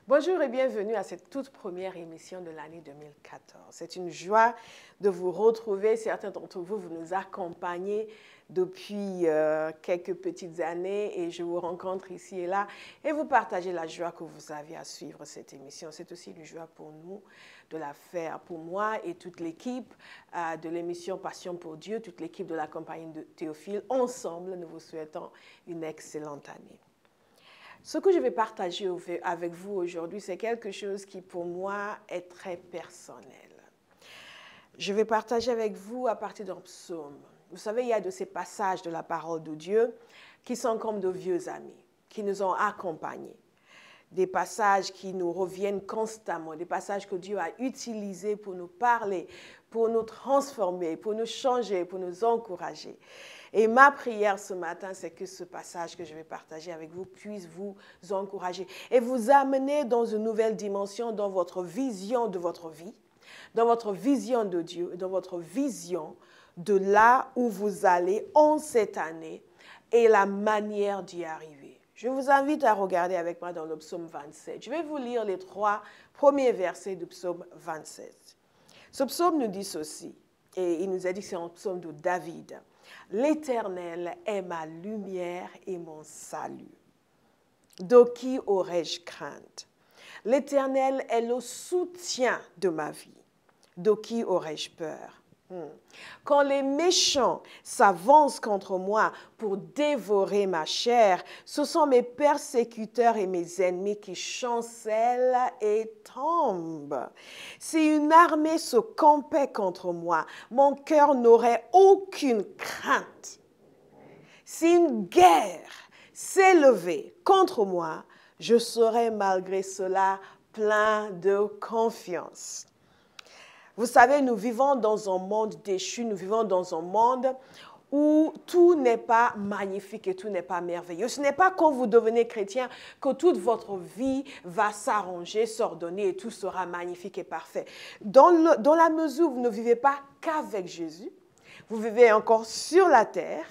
Bonjour et bienvenue à cette toute première émission de l'année 2014. C'est une joie de vous retrouver. Certains d'entre vous, vous nous accompagnez depuis quelques petites années et je vous rencontre ici et là et vous partagez la joie que vous avez à suivre cette émission. C'est aussi une joie pour nous de la faire, pour moi et toute l'équipe de l'émission Passion pour Dieu, toute l'équipe de la compagnie de Théophile. Ensemble, nous vous souhaitons une excellente année. Ce que je vais partager avec vous aujourd'hui, c'est quelque chose qui pour moi est très personnel. Je vais partager avec vous à partir d'un psaume. Vous savez, il y a de ces passages de la parole de Dieu qui sont comme de vieux amis, qui nous ont accompagnés. Des passages qui nous reviennent constamment, des passages que Dieu a utilisés pour nous parler, pour nous transformer, pour nous changer, pour nous encourager. Et ma prière ce matin, c'est que ce passage que je vais partager avec vous puisse vous encourager et vous amener dans une nouvelle dimension dans votre vision de votre vie, dans votre vision de Dieu, dans votre vision de là où vous allez en cette année et la manière d'y arriver. Je vous invite à regarder avec moi dans le psaume 27. Je vais vous lire les 3 premiers versets du psaume 27. Ce psaume nous dit ceci, et il nous a dit que c'est un psaume de David. « L'Éternel est ma lumière et mon salut. De qui aurais-je crainte? L'Éternel est le soutien de ma vie. De qui aurais-je peur? Quand les méchants s'avancent contre moi pour dévorer ma chair, ce sont mes persécuteurs et mes ennemis qui chancellent et tombent. Si une armée se campait contre moi, mon cœur n'aurait aucune crainte. Si une guerre s'élevait contre moi, je serais malgré cela plein de confiance. Vous savez, nous vivons dans un monde déchu, nous vivons dans un monde où tout n'est pas magnifique et tout n'est pas merveilleux. Ce n'est pas quand vous devenez chrétien que toute votre vie va s'arranger, s'ordonner et tout sera magnifique et parfait. Dans la mesure où vous ne vivez pas qu'avec Jésus, vous vivez encore sur la terre,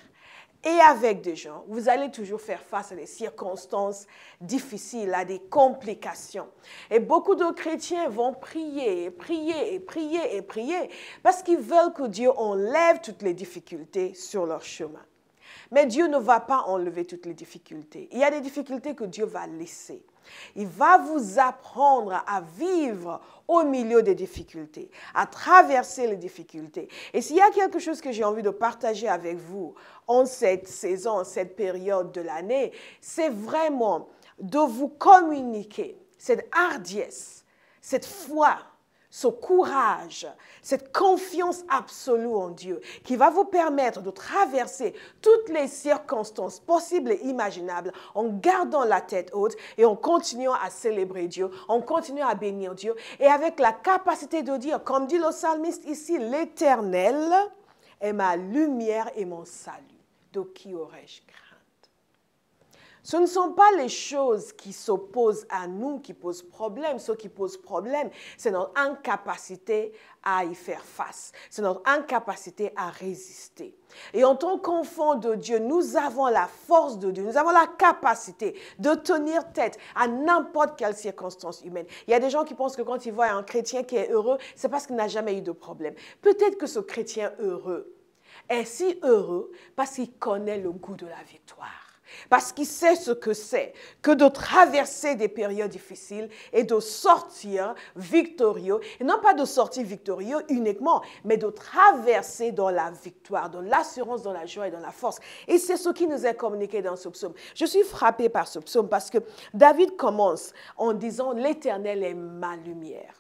et avec des gens, vous allez toujours faire face à des circonstances difficiles, à des complications. Et beaucoup de chrétiens vont prier, prier, et prier, et prier, parce qu'ils veulent que Dieu enlève toutes les difficultés sur leur chemin. Mais Dieu ne va pas enlever toutes les difficultés. Il y a des difficultés que Dieu va laisser. Il va vous apprendre à vivre au milieu des difficultés, à traverser les difficultés. Et s'il y a quelque chose que j'ai envie de partager avec vous en cette saison, en cette période de l'année, c'est vraiment de vous communiquer cette hardiesse, cette foi, ce courage, cette confiance absolue en Dieu qui va vous permettre de traverser toutes les circonstances possibles et imaginables en gardant la tête haute et en continuant à célébrer Dieu, en continuant à bénir Dieu et avec la capacité de dire, comme dit le psalmiste ici, l'Éternel est ma lumière et mon salut. De qui aurais-je crainte? Ce ne sont pas les choses qui s'opposent à nous qui posent problème. Ce qui pose problème, c'est notre incapacité à y faire face. C'est notre incapacité à résister. Et en tant qu'enfants de Dieu, nous avons la force de Dieu. Nous avons la capacité de tenir tête à n'importe quelle circonstance humaine. Il y a des gens qui pensent que quand ils voient un chrétien qui est heureux, c'est parce qu'il n'a jamais eu de problème. Peut-être que ce chrétien heureux est si heureux parce qu'il connaît le goût de la victoire. Parce qu'il sait ce que c'est que de traverser des périodes difficiles et de sortir victorieux. Et non pas de sortir victorieux uniquement, mais de traverser dans la victoire, dans l'assurance, dans la joie et dans la force. Et c'est ce qui nous est communiqué dans ce psaume. Je suis frappée par ce psaume parce que David commence en disant « L'Éternel est ma lumière ».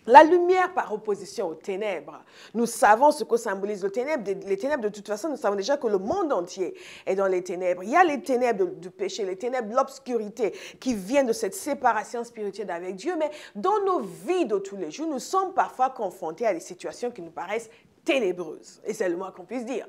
La lumière par opposition aux ténèbres. Nous savons ce que symbolise le ténèbre. Les ténèbres, de toute façon, nous savons déjà que le monde entier est dans les ténèbres. Il y a les ténèbres du péché, les ténèbres de l'obscurité qui viennent de cette séparation spirituelle avec Dieu. Mais dans nos vies de tous les jours, nous sommes parfois confrontés à des situations qui nous paraissent ténébreuse, et c'est le moins qu'on puisse dire.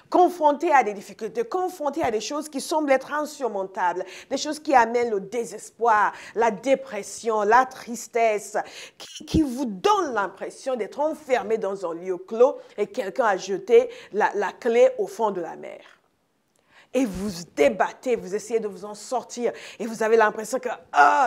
Confrontés à des difficultés, confrontés à des choses qui semblent être insurmontables, des choses qui amènent le désespoir, la dépression, la tristesse, qui vous donnent l'impression d'être enfermé dans un lieu clos et quelqu'un a jeté la clé au fond de la mer. et vous débattez, vous essayez de vous en sortir et vous avez l'impression que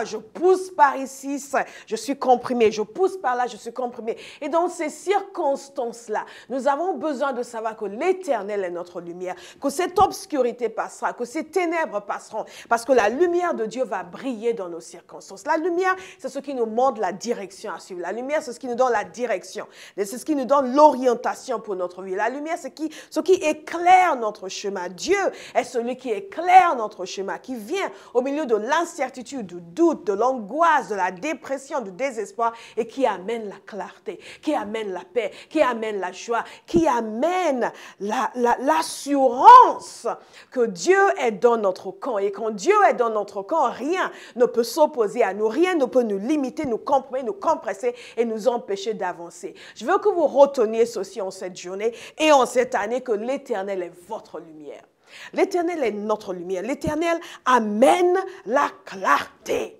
je pousse par ici, je suis comprimé, je pousse par là, je suis comprimé. Et dans ces circonstances-là, nous avons besoin de savoir que l'Éternel est notre lumière, que cette obscurité passera, que ces ténèbres passeront, parce que la lumière de Dieu va briller dans nos circonstances. La lumière, c'est ce qui nous montre la direction à suivre. La lumière, c'est ce qui nous donne la direction. C'est ce qui nous donne l'orientation pour notre vie. La lumière, c'est ce qui éclaire notre chemin. Dieu est celui qui éclaire notre chemin, qui vient au milieu de l'incertitude, du doute, de l'angoisse, de la dépression, du désespoir et qui amène la clarté, qui amène la paix, qui amène la joie, qui amène l'assurance que Dieu est dans notre camp. Et quand Dieu est dans notre camp, rien ne peut s'opposer à nous, rien ne peut nous limiter, nous comprimer, nous compresser et nous empêcher d'avancer. Je veux que vous reteniez ceci en cette journée et en cette année, que l'Éternel est votre lumière. L'Éternel est notre lumière. L'Éternel amène la clarté.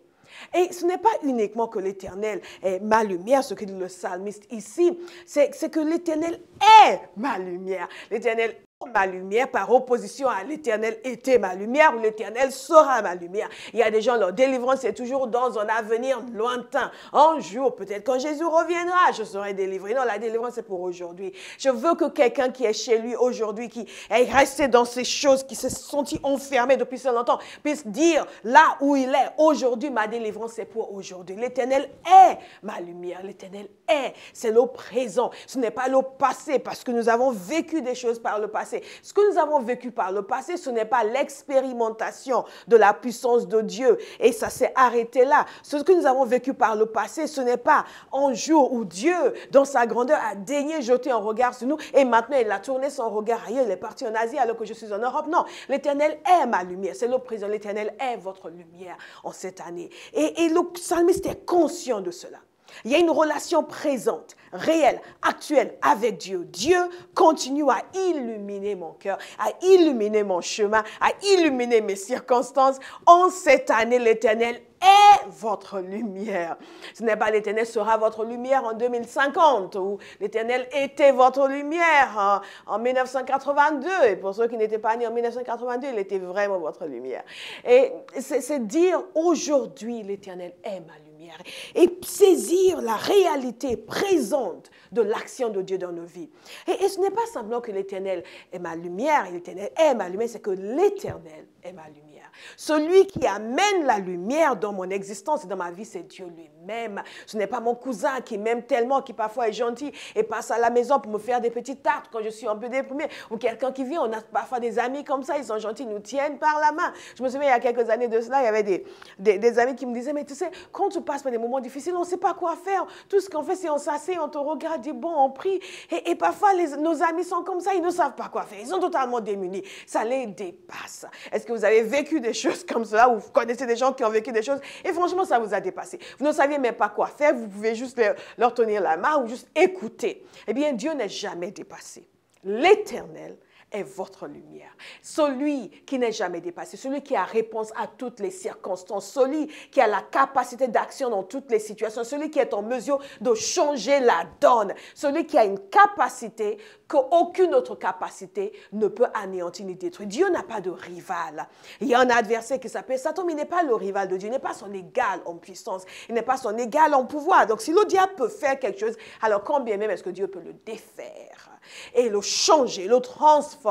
Et ce n'est pas uniquement que l'Éternel est ma lumière, ce que dit le psalmiste ici, c'est que l'Éternel est ma lumière. L'Éternel est ma lumière par opposition à l'Éternel était ma lumière ou l'Éternel sera ma lumière. Il y a des gens, leur délivrance est toujours dans un avenir lointain. Un jour, peut-être quand Jésus reviendra, je serai délivré. Non, la délivrance c'est pour aujourd'hui. Je veux que quelqu'un qui est chez lui aujourd'hui, qui est resté dans ces choses, qui se sentit enfermé depuis si longtemps, puisse dire là où il est, aujourd'hui, ma délivrance c'est pour aujourd'hui. L'Éternel est ma lumière. L'Éternel est, c'est le présent. Ce n'est pas le passé parce que nous avons vécu des choses par le passé. Ce que nous avons vécu par le passé, ce n'est pas l'expérimentation de la puissance de Dieu et ça s'est arrêté là. Ce que nous avons vécu par le passé, ce n'est pas un jour où Dieu, dans sa grandeur, a daigné jeter un regard sur nous et maintenant il a tourné son regard ailleurs, il est parti en Asie alors que je suis en Europe. Non, l'Éternel est ma lumière, c'est le présent. L'Éternel est votre lumière en cette année. Et le psalmiste est conscient de cela. Il y a une relation présente, réelle, actuelle avec Dieu. Dieu continue à illuminer mon cœur, à illuminer mon chemin, à illuminer mes circonstances. En cette année, l'Éternel est votre lumière. Ce n'est pas l'Éternel sera votre lumière en 2050 ou l'Éternel était votre lumière en 1982. Et pour ceux qui n'étaient pas nés en 1982, il était vraiment votre lumière. Et c'est dire aujourd'hui, l'Éternel est ma lumière. Et saisir la réalité présente de l'action de Dieu dans nos vies. Et ce n'est pas simplement que l'Éternel est ma lumière, l'Éternel est ma lumière, c'est que l'Éternel est ma lumière. Celui qui amène la lumière dans mon existence et dans ma vie, c'est Dieu lui-même. Ce n'est pas mon cousin qui m'aime tellement, qui parfois est gentil et passe à la maison pour me faire des petites tartes quand je suis un peu déprimée. Ou quelqu'un qui vient, on a parfois des amis comme ça, ils sont gentils, ils nous tiennent par la main. Je me souviens, il y a quelques années de cela, il y avait des amis qui me disaient, mais tu sais, quand tu passes par des moments difficiles, on ne sait pas quoi faire. Tout ce qu'on fait, c'est on s'assied, on te regarde, dit bon, on prie. Et parfois, nos amis sont comme ça, ils ne savent pas quoi faire. Ils sont totalement démunis. Ça les dépasse. Est-ce que vous avez vécu des choses comme cela ou vous connaissez des gens qui ont vécu des choses et franchement, ça vous a dépassé. Vous ne saviez même pas quoi faire. Vous pouvez juste leur tenir la main ou juste écouter. Eh bien, Dieu n'est jamais dépassé. L'Éternel est votre lumière. Celui qui n'est jamais dépassé, celui qui a réponse à toutes les circonstances, celui qui a la capacité d'action dans toutes les situations, celui qui est en mesure de changer la donne, celui qui a une capacité qu'aucune autre capacité ne peut anéantir ni détruire. Dieu n'a pas de rival. Il y a un adversaire qui s'appelle Satan, mais il n'est pas le rival de Dieu, il n'est pas son égal en puissance, il n'est pas son égal en pouvoir. Donc si le diable peut faire quelque chose, alors combien même est-ce que Dieu peut le défaire et le changer, le transformer?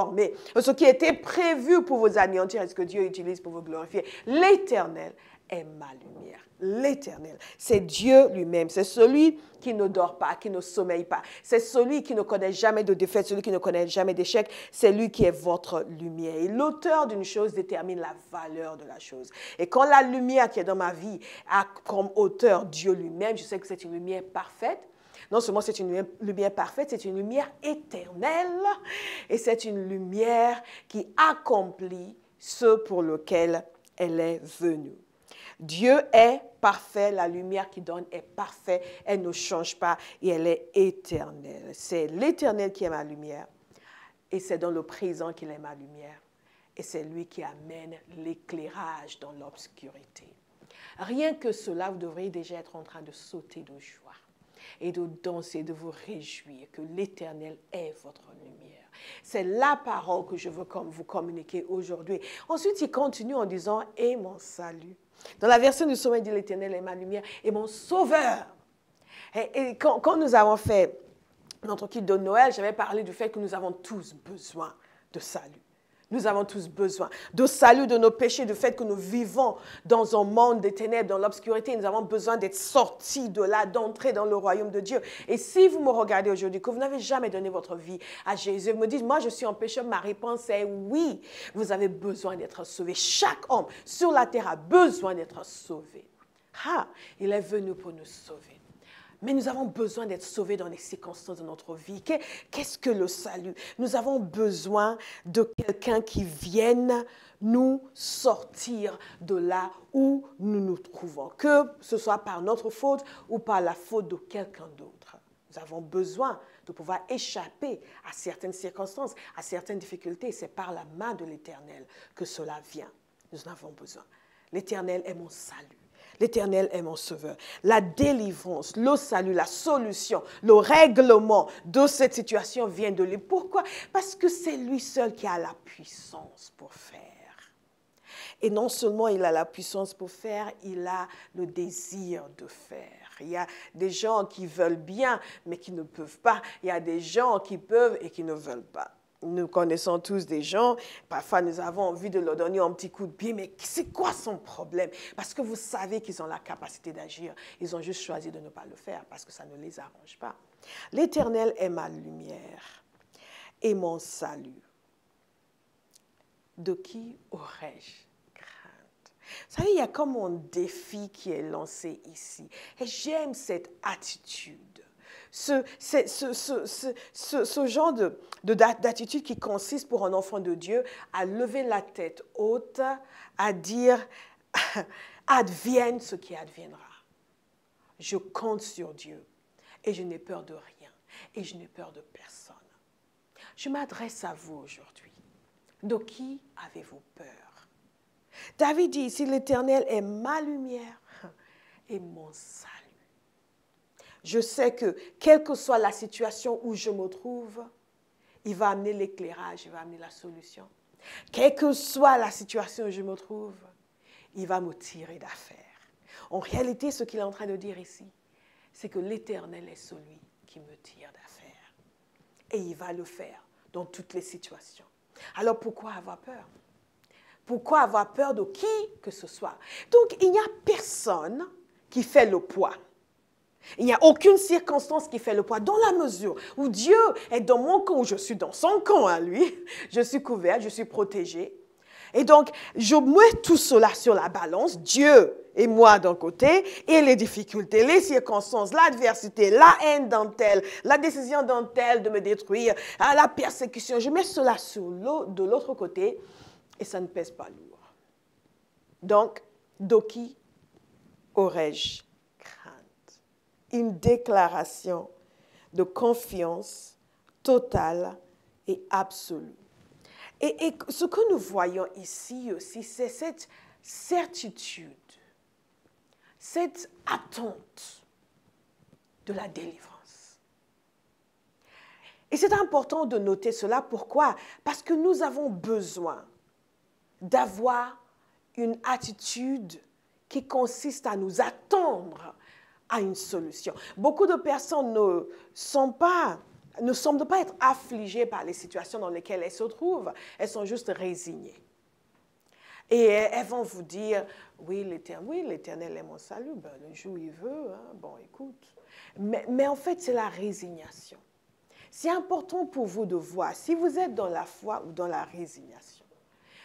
Ce qui était prévu pour vous anéantir, est-ce que Dieu utilise pour vous glorifier? L'Éternel est ma lumière. L'Éternel, c'est Dieu lui-même. C'est celui qui ne dort pas, qui ne sommeille pas. C'est celui qui ne connaît jamais de défaite, celui qui ne connaît jamais d'échec. C'est lui qui est votre lumière. Et l'auteur d'une chose détermine la valeur de la chose. Et quand la lumière qui est dans ma vie a comme auteur Dieu lui-même, je sais que c'est une lumière parfaite. Non seulement c'est une lumière parfaite, c'est une lumière éternelle et c'est une lumière qui accomplit ce pour lequel elle est venue. Dieu est parfait, la lumière qu'il donne est parfaite, elle ne change pas et elle est éternelle. C'est l'Éternel qui est ma lumière et c'est dans le présent qu'il est ma lumière et c'est lui qui amène l'éclairage dans l'obscurité. Rien que cela, vous devriez déjà être en train de sauter de joie et de danser, de vous réjouir que l'Éternel est votre lumière. C'est la parole que je veux vous communiquer aujourd'hui. Ensuite, il continue en disant « et mon salut ». Dans la version du Sommel, il dit « l'Éternel est ma lumière et mon sauveur ». Et quand nous avons fait notre kit de Noël, j'avais parlé du fait que nous avons tous besoin de salut. Nous avons tous besoin de salut de nos péchés, du fait que nous vivons dans un monde des ténèbres, dans l'obscurité. Nous avons besoin d'être sortis de là, d'entrer dans le royaume de Dieu. Et si vous me regardez aujourd'hui, que vous n'avez jamais donné votre vie à Jésus, vous me dites, moi je suis un pécheur, ma réponse est oui, vous avez besoin d'être sauvé. Chaque homme sur la terre a besoin d'être sauvé. Ah, il est venu pour nous sauver. Mais nous avons besoin d'être sauvés dans les circonstances de notre vie. Qu'est-ce que le salut? Nous avons besoin de quelqu'un qui vienne nous sortir de là où nous nous trouvons, que ce soit par notre faute ou par la faute de quelqu'un d'autre. Nous avons besoin de pouvoir échapper à certaines circonstances, à certaines difficultés. C'est par la main de l'Éternel que cela vient. Nous en avons besoin. L'Éternel est mon salut. L'Éternel est mon sauveur. La délivrance, le salut, la solution, le règlement de cette situation vient de lui. Pourquoi? Parce que c'est lui seul qui a la puissance pour faire. Et non seulement il a la puissance pour faire, il a le désir de faire. Il y a des gens qui veulent bien, mais qui ne peuvent pas. Il y a des gens qui peuvent et qui ne veulent pas. Nous connaissons tous des gens, parfois nous avons envie de leur donner un petit coup de pied, mais c'est quoi son problème? Parce que vous savez qu'ils ont la capacité d'agir. Ils ont juste choisi de ne pas le faire parce que ça ne les arrange pas. L'Éternel est ma lumière et mon salut. De qui aurais-je crainte? Vous savez, il y a comme un défi qui est lancé ici. Et j'aime cette attitude. Ce genre d'attitude qui consiste pour un enfant de Dieu à lever la tête haute, à dire « advienne ce qui adviendra ». Je compte sur Dieu et je n'ai peur de rien et je n'ai peur de personne. Je m'adresse à vous aujourd'hui. De qui avez-vous peur? David dit ici « l'Éternel est ma lumière et mon salut ». Je sais que, quelle que soit la situation où je me trouve, il va amener l'éclairage, il va amener la solution. Quelle que soit la situation où je me trouve, il va me tirer d'affaire. En réalité, ce qu'il est en train de dire ici, c'est que l'Éternel est celui qui me tire d'affaire. Et il va le faire dans toutes les situations. Alors pourquoi avoir peur? Pourquoi avoir peur de qui que ce soit? Donc, il n'y a personne qui fait le poids. Il n'y a aucune circonstance qui fait le poids. Dans la mesure où Dieu est dans mon camp, où je suis dans son camp à lui, je suis couverte, je suis protégée. Et donc, je mets tout cela sur la balance, Dieu et moi d'un côté, et les difficultés, les circonstances, l'adversité, la haine d'un tel, la décision d'un tel de me détruire, la persécution. Je mets cela de l'autre côté et ça ne pèse pas lourd. Donc, de qui aurais-je crainte? Une déclaration de confiance totale et absolue. Et ce que nous voyons ici aussi, c'est cette certitude, cette attente de la délivrance. Et c'est important de noter cela. Pourquoi? Parce que nous avons besoin d'avoir une attitude qui consiste à nous attendre à une solution. Beaucoup de personnes ne semblent pas être affligées par les situations dans lesquelles elles se trouvent. Elles sont juste résignées. Et elles vont vous dire, oui, l'Éternel est mon salut, ben, le jour où il veut, hein, bon, écoute. Mais en fait, c'est la résignation. C'est important pour vous de voir si vous êtes dans la foi ou dans la résignation.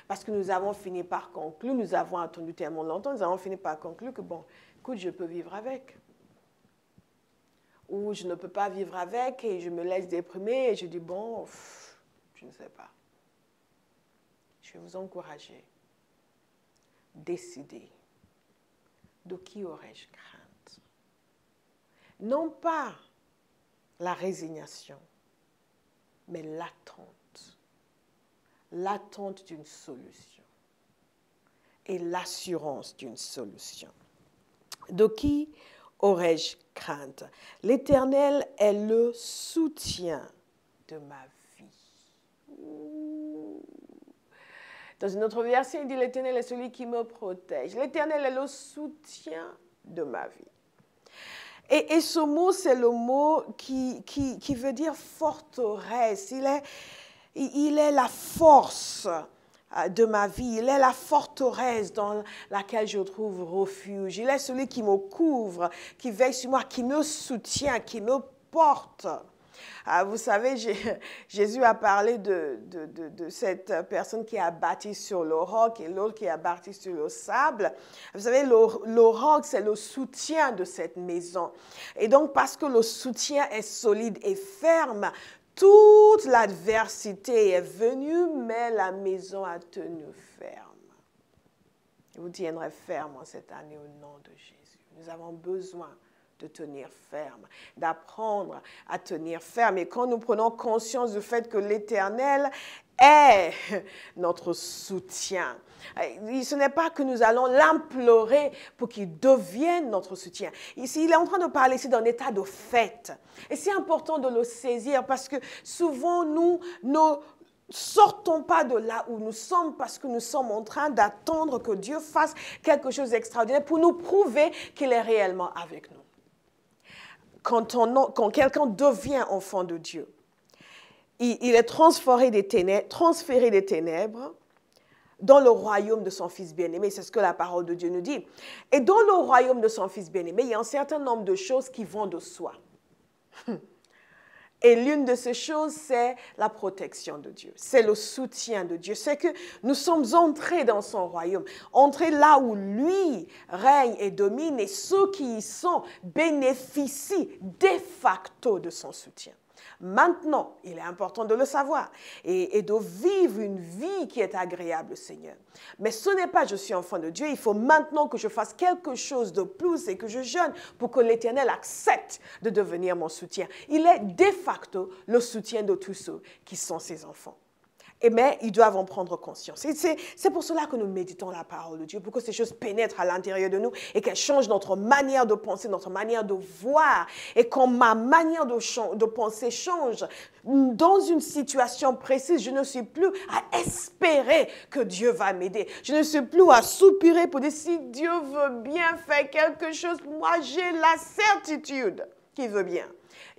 Parce que nous avons fini par conclure, nous avons attendu tellement longtemps, nous avons fini par conclure que, bon, écoute, je peux vivre avec. Ou je ne peux pas vivre avec et je me laisse déprimer et je dis, bon, je ne sais pas. Je vais vous encourager. Décidez. De qui aurais-je crainte? Non pas la résignation, mais l'attente. L'attente d'une solution. Et l'assurance d'une solution. De qui aurais-je crainte? L'Éternel est le soutien de ma vie. Dans une autre version, il dit, l'Éternel est celui qui me protège. L'Éternel est le soutien de ma vie. Et ce mot, c'est le mot qui veut dire forteresse. Il est la force de ma vie. Il est la forteresse dans laquelle je trouve refuge. Il est celui qui me couvre, qui veille sur moi, qui me soutient, qui me porte. Vous savez, Jésus a parlé de cette personne qui a bâti sur le roc et l'autre qui a bâti sur le sable. Vous savez, le roc, c'est le soutien de cette maison. Et donc, parce que le soutien est solide et ferme, toute l'adversité est venue, mais la maison a tenu ferme. Vous tiendrez ferme en cette année au nom de Jésus. Nous avons besoin de tenir ferme, d'apprendre à tenir ferme. Et quand nous prenons conscience du fait que l'Éternel est notre soutien, ce n'est pas que nous allons l'implorer pour qu'il devienne notre soutien. Ici, il est en train de parler ici d'un état de fait. Et c'est important de le saisir parce que souvent, nous ne sortons pas de là où nous sommes parce que nous sommes en train d'attendre que Dieu fasse quelque chose d'extraordinaire pour nous prouver qu'il est réellement avec nous. Quand quelqu'un devient enfant de Dieu, il est transféré des ténèbres dans le royaume de son Fils bien-aimé. C'est ce que la parole de Dieu nous dit. Et dans le royaume de son Fils bien-aimé, il y a un certain nombre de choses qui vont de soi. Et l'une de ces choses, c'est la protection de Dieu. C'est le soutien de Dieu. C'est que nous sommes entrés dans son royaume, entrés là où lui règne et domine, et ceux qui y sont bénéficient de facto de son soutien. Maintenant, il est important de le savoir et de vivre une vie qui est agréable au Seigneur. Mais ce n'est pas « je suis enfant de Dieu », il faut maintenant que je fasse quelque chose de plus et que je jeûne pour que l'Éternel accepte de devenir mon soutien. Il est de facto le soutien de tous ceux qui sont ses enfants. Mais ils doivent en prendre conscience. C'est pour cela que nous méditons la parole de Dieu, pour que ces choses pénètrent à l'intérieur de nous et qu'elles changent notre manière de penser, notre manière de voir. Et quand ma manière de penser change, dans une situation précise, je ne suis plus à espérer que Dieu va m'aider. Je ne suis plus à soupirer pour dire si Dieu veut bien faire quelque chose. Moi, j'ai la certitude qu'il veut bien.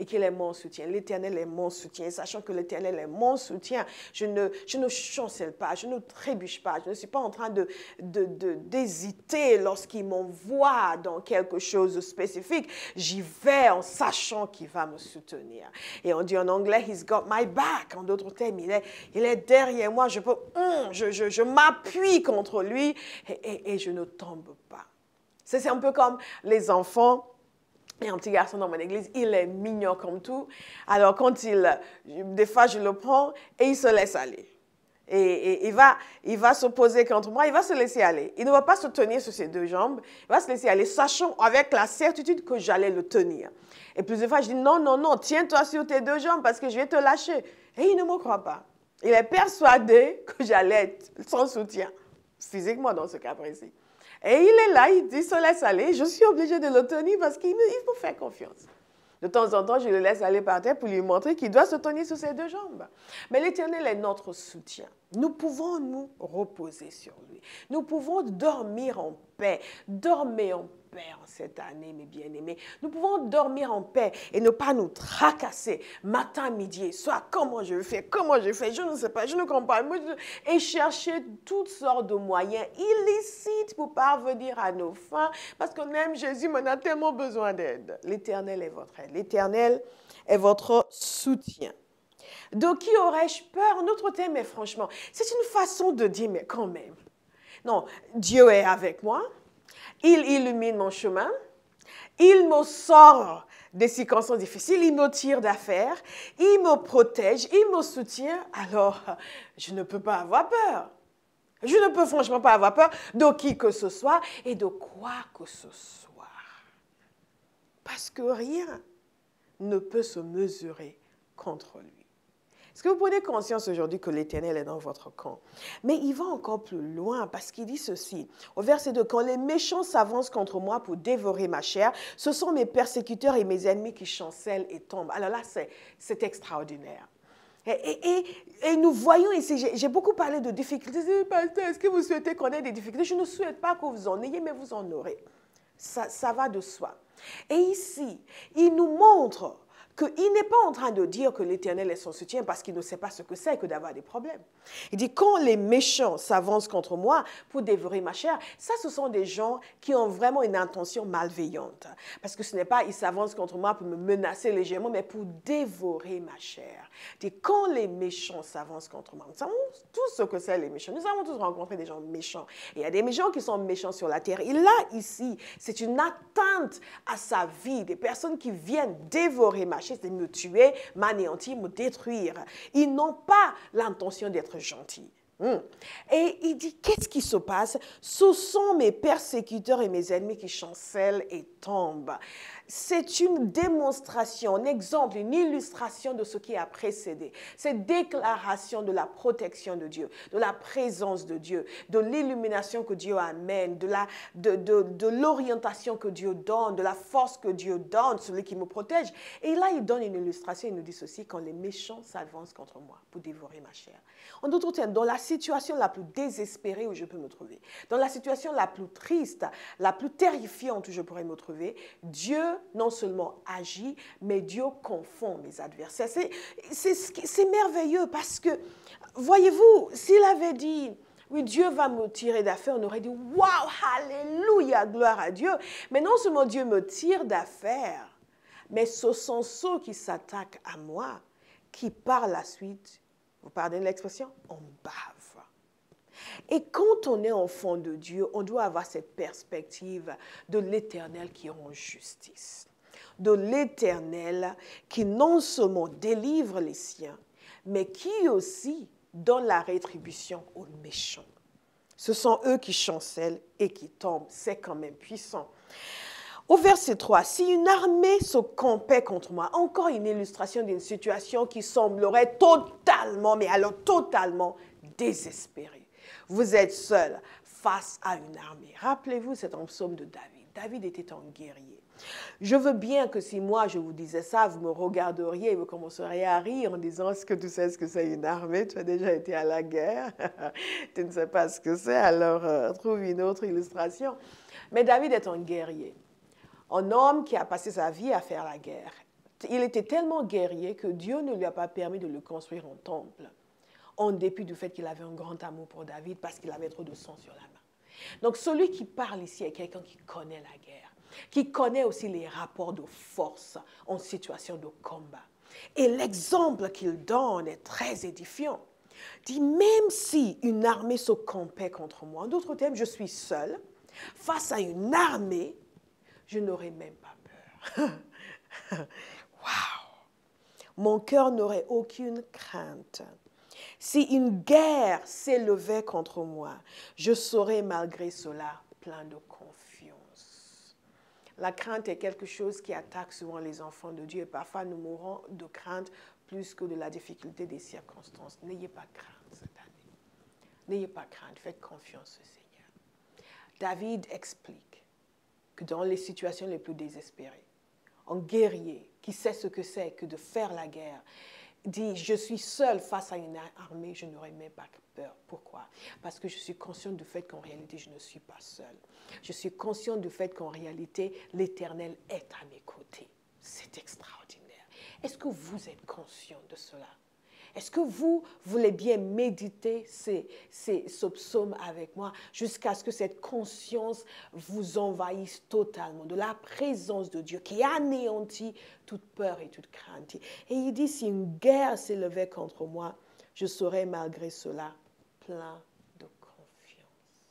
Et qu'il est mon soutien. L'Éternel est mon soutien. Et sachant que l'Éternel est mon soutien, je ne chancelle pas, je ne trébuche pas. Je ne suis pas en train d'hésiter lorsqu'il m'envoie dans quelque chose de spécifique. J'y vais en sachant qu'il va me soutenir. Et on dit en anglais, he's got my back. En d'autres termes, il est derrière moi. Je m'appuie contre lui et je ne tombe pas. C'est un peu comme les enfants. Il y a un petit garçon dans mon église, il est mignon comme tout. Alors, des fois, je le prends et il se laisse aller. Et il va se poser contre moi, il va se laisser aller. Il ne va pas se tenir sur ses deux jambes, il va se laisser aller, sachant avec la certitude que j'allais le tenir. Et plusieurs fois, je dis non, non, non, tiens-toi sur tes deux jambes parce que je vais te lâcher. Et il ne me croit pas. Il est persuadé que j'allais être son soutien, physiquement dans ce cas précis. Et il est là, il se laisse aller. Je suis obligée de le tenir parce qu'il me fait confiance. De temps en temps, je le laisse aller par terre pour lui montrer qu'il doit se tenir sur ses deux jambes. Mais l'Éternel est notre soutien. Nous pouvons nous reposer sur lui. Nous pouvons dormir en paix. Dormez en paix en cette année, mes bien-aimés. Nous pouvons dormir en paix et ne pas nous tracasser matin, midi et soir. Comment je fais, je ne sais pas, je ne comprends pas. Et chercher toutes sortes de moyens illicites pour parvenir à nos fins. Parce qu'on aime Jésus, mais on a tellement besoin d'aide. L'Éternel est votre aide. L'Éternel est votre soutien. De qui aurais-je peur? Notre thème est franchement, c'est une façon de dire, mais quand même. Non, Dieu est avec moi. Il illumine mon chemin. Il me sort des circonstances difficiles. Il me tire d'affaire. Il me protège. Il me soutient. Alors, je ne peux pas avoir peur. Je ne peux franchement pas avoir peur de qui que ce soit et de quoi que ce soit. Parce que rien ne peut se mesurer contre lui. Est-ce que vous prenez conscience aujourd'hui que l'Éternel est dans votre camp? Mais il va encore plus loin parce qu'il dit ceci. Au verset 2, « Quand les méchants s'avancent contre moi pour dévorer ma chair, ce sont mes persécuteurs et mes ennemis qui chancellent et tombent. » Alors là, c'est extraordinaire. Et nous voyons ici, j'ai beaucoup parlé de difficultés. Pasteur, est-ce que vous souhaitez qu'on ait des difficultés? Je ne souhaite pas que vous en ayez, mais vous en aurez. Ça va de soi. Et ici, il nous montre qu'il n'est pas en train de dire que l'Éternel est son soutien parce qu'il ne sait pas ce que c'est que d'avoir des problèmes. Il dit, quand les méchants s'avancent contre moi pour dévorer ma chair, ça, ce sont des gens qui ont vraiment une intention malveillante. Parce que ce n'est pas, ils s'avancent contre moi pour me menacer légèrement, mais pour dévorer ma chair. Il dit, quand les méchants s'avancent contre moi, nous savons tous ce que c'est les méchants. Nous avons tous rencontré des gens méchants. Et il y a des méchants qui sont méchants sur la terre. Et là, ici, c'est une atteinte à sa vie, des personnes qui viennent dévorer ma chair, c'est me tuer, m'anéantir, me détruire. Ils n'ont pas l'intention d'être gentils. Et il dit, qu'est-ce qui se passe? Ce sont mes persécuteurs et mes ennemis qui chancellent et tombent. C'est une démonstration, un exemple, une illustration de ce qui a précédé. Cette déclaration de la protection de Dieu, de la présence de Dieu, de l'illumination que Dieu amène, de l'orientation que Dieu donne, de la force que Dieu donne, celui qui me protège. Et là, il donne une illustration, il nous dit ceci, quand les méchants s'avancent contre moi pour dévorer ma chair. En d'autres termes, dans la situation la plus désespérée où je peux me trouver, dans la situation la plus triste, la plus terrifiante où je pourrais me trouver, Dieu non seulement agit, mais Dieu confond mes adversaires. C'est merveilleux parce que, voyez-vous, s'il avait dit, oui, Dieu va me tirer d'affaire, on aurait dit, waouh, alléluia, gloire à Dieu. Mais non seulement Dieu me tire d'affaire, mais ce sont ceux qui s'attaquent à moi, qui par la suite, vous pardonnez l'expression, on bave. Et quand on est enfant de Dieu, on doit avoir cette perspective de l'Éternel qui rend justice. De l'Éternel qui non seulement délivre les siens, mais qui aussi donne la rétribution aux méchants. Ce sont eux qui chancellent et qui tombent. C'est quand même puissant. Au verset 3, si une armée se campait contre moi, encore une illustration d'une situation qui semblerait totalement, mais alors totalement désespérée. Vous êtes seul face à une armée. Rappelez-vous, c'est un psaume de David. David était un guerrier. Je veux bien que si moi je vous disais ça, vous me regarderiez et vous commenceriez à rire en disant, est-ce que tu sais ce que c'est une armée? Tu as déjà été à la guerre. Tu ne sais pas ce que c'est, alors trouve une autre illustration. Mais David est un guerrier. Un homme qui a passé sa vie à faire la guerre. Il était tellement guerrier que Dieu ne lui a pas permis de lui construire un temple, en dépit du fait qu'il avait un grand amour pour David parce qu'il avait trop de sang sur la main. Donc celui qui parle ici est quelqu'un qui connaît la guerre, qui connaît aussi les rapports de force en situation de combat. Et l'exemple qu'il donne est très édifiant. Il dit, même si une armée se campait contre moi, en d'autres termes, je suis seul, face à une armée, je n'aurais même pas peur. Waouh! Mon cœur n'aurait aucune crainte. Si une guerre s'élevait contre moi, je serais malgré cela plein de confiance. La crainte est quelque chose qui attaque souvent les enfants de Dieu et parfois nous mourons de crainte plus que de la difficulté des circonstances. N'ayez pas crainte cette année. N'ayez pas crainte, faites confiance au Seigneur. David explique que dans les situations les plus désespérées, un guerrier qui sait ce que c'est que de faire la guerre, dit, je suis seul face à une armée, je n'aurai même pas peur. Pourquoi? Parce que je suis consciente du fait qu'en réalité, je ne suis pas seul. Je suis consciente du fait qu'en réalité, l'Éternel est à mes côtés. C'est extraordinaire. Est-ce que vous êtes conscient de cela? Est-ce que vous voulez bien méditer ce psaume avec moi jusqu'à ce que cette conscience vous envahisse totalement de la présence de Dieu qui anéantit toute peur et toute crainte? Et il dit, si une guerre s'élevait contre moi, je serais malgré cela plein de confiance.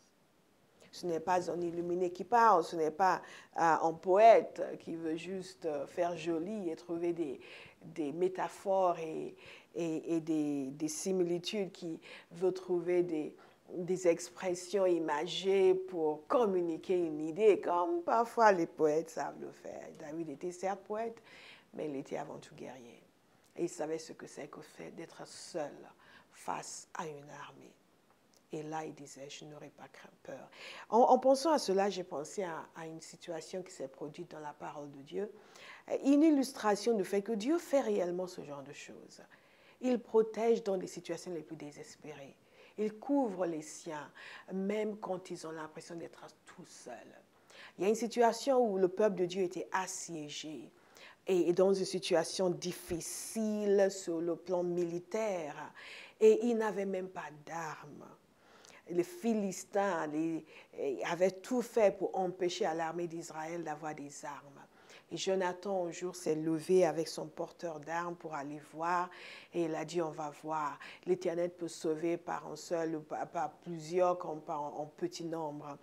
Ce n'est pas un illuminé qui parle, ce n'est pas un poète qui veut juste faire joli et trouver des métaphores et des similitudes, qui veut trouver des expressions imagées pour communiquer une idée, comme parfois les poètes savent le faire. David était certes poète, mais il était avant tout guerrier. Et il savait ce que c'est que fait d'être seul face à une armée. Et là, il disait, je n'aurais pas peur. En pensant à cela, j'ai pensé à une situation qui s'est produite dans la parole de Dieu. Une illustration du fait que Dieu fait réellement ce genre de choses. Il protège dans les situations les plus désespérées. Il couvre les siens, même quand ils ont l'impression d'être tout seuls. Il y a une situation où le peuple de Dieu était assiégé et dans une situation difficile sur le plan militaire. Et ils n'avaient même pas d'armes. Les Philistins avaient tout fait pour empêcher à l'armée d'Israël d'avoir des armes. Et Jonathan, un jour, s'est levé avec son porteur d'armes pour aller voir. Et il a dit, on va voir. L'Éternel peut sauver par un seul ou par plusieurs, comme en petit nombre.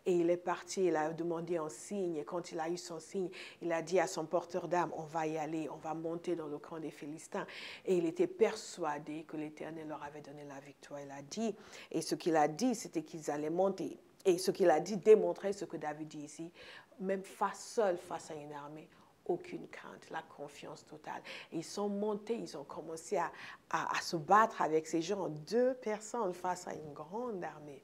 Et il est parti, il a demandé un signe. Et quand il a eu son signe, il a dit à son porteur d'armes, on va y aller, on va monter dans le camp des Philistins. Et il était persuadé que l'Éternel leur avait donné la victoire. Il a dit, et ce qu'il a dit, c'était qu'ils allaient monter. Et ce qu'il a dit démontrait ce que David dit ici, même seul face à une armée, aucune crainte, la confiance totale. Et ils sont montés, ils ont commencé à se battre avec ces gens, 2 personnes face à une grande armée.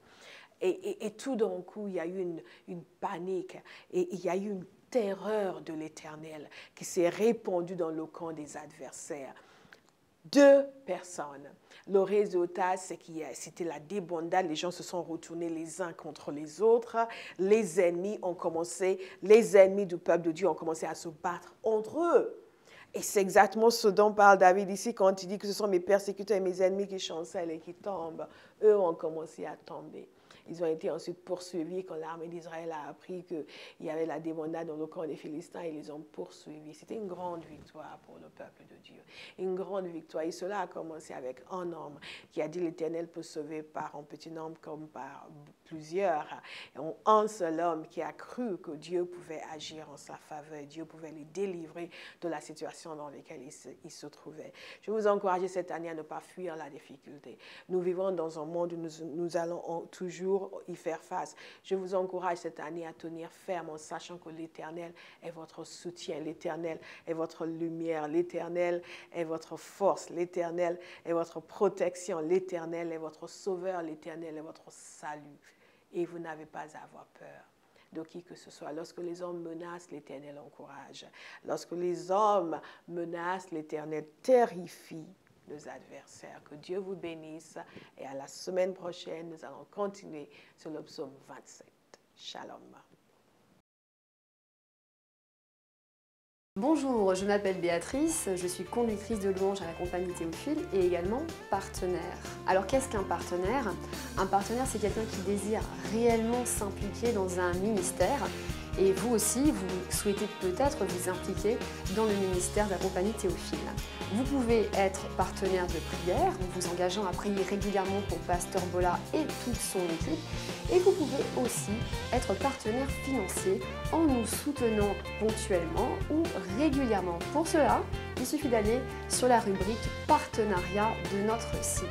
Et tout d'un coup, il y a eu une panique et il y a eu une terreur de l'Éternel qui s'est répandue dans le camp des adversaires. 2 personnes. Le résultat, c'est que c'était la débandade. Les gens se sont retournés les uns contre les autres. Les ennemis du peuple de Dieu ont commencé à se battre entre eux. Et c'est exactement ce dont parle David ici quand il dit que ce sont mes persécuteurs et mes ennemis qui chancellent et qui tombent. Eux ont commencé à tomber. Ils ont été ensuite poursuivis quand l'armée d'Israël a appris qu'il y avait la débandade dans le camp des Philistins. Ils les ont poursuivis. C'était une grande victoire pour le peuple de Dieu. Une grande victoire. Et cela a commencé avec un homme qui a dit l'Éternel peut sauver par un petit nombre comme par plusieurs. Un seul homme qui a cru que Dieu pouvait agir en sa faveur. Dieu pouvait les délivrer de la situation dans laquelle ils se trouvaient. Je vous encourage cette année à ne pas fuir la difficulté. Nous vivons dans un monde où nous allons toujours y faire face. Je vous encourage cette année à tenir ferme en sachant que l'Éternel est votre soutien, l'Éternel est votre lumière, l'Éternel est votre force, l'Éternel est votre protection, l'Éternel est votre sauveur, l'Éternel est votre salut. Et vous n'avez pas à avoir peur de qui que ce soit. Lorsque les hommes menacent, l'Éternel encourage. Lorsque les hommes menacent, l'Éternel terrifie nos adversaires. Que Dieu vous bénisse et à la semaine prochaine, nous allons continuer sur le psaume 27. Shalom. Bonjour, je m'appelle Béatrice, je suis conductrice de louange à la compagnie Théophile et également partenaire. Alors qu'est-ce qu'un partenaire? Un partenaire, c'est quelqu'un qui désire réellement s'impliquer dans un ministère. Et vous aussi, vous souhaitez peut-être vous impliquer dans le ministère de la compagnie Théophile. Vous pouvez être partenaire de prière en vous engageant à prier régulièrement pour Pasteur Bola et toute son équipe. Et vous pouvez aussi être partenaire financier en nous soutenant ponctuellement ou régulièrement. Pour cela, il suffit d'aller sur la rubrique partenariat de notre site.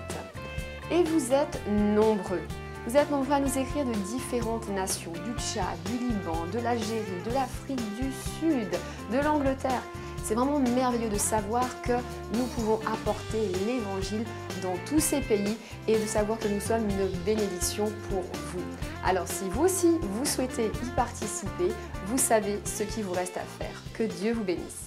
Et vous êtes nombreux. Vous êtes nombreux à nous écrire de différentes nations, du Tchad, du Liban, de l'Algérie, de l'Afrique du Sud, de l'Angleterre. C'est vraiment merveilleux de savoir que nous pouvons apporter l'Évangile dans tous ces pays et de savoir que nous sommes une bénédiction pour vous. Alors si vous aussi, vous souhaitez y participer, vous savez ce qu'il vous reste à faire. Que Dieu vous bénisse.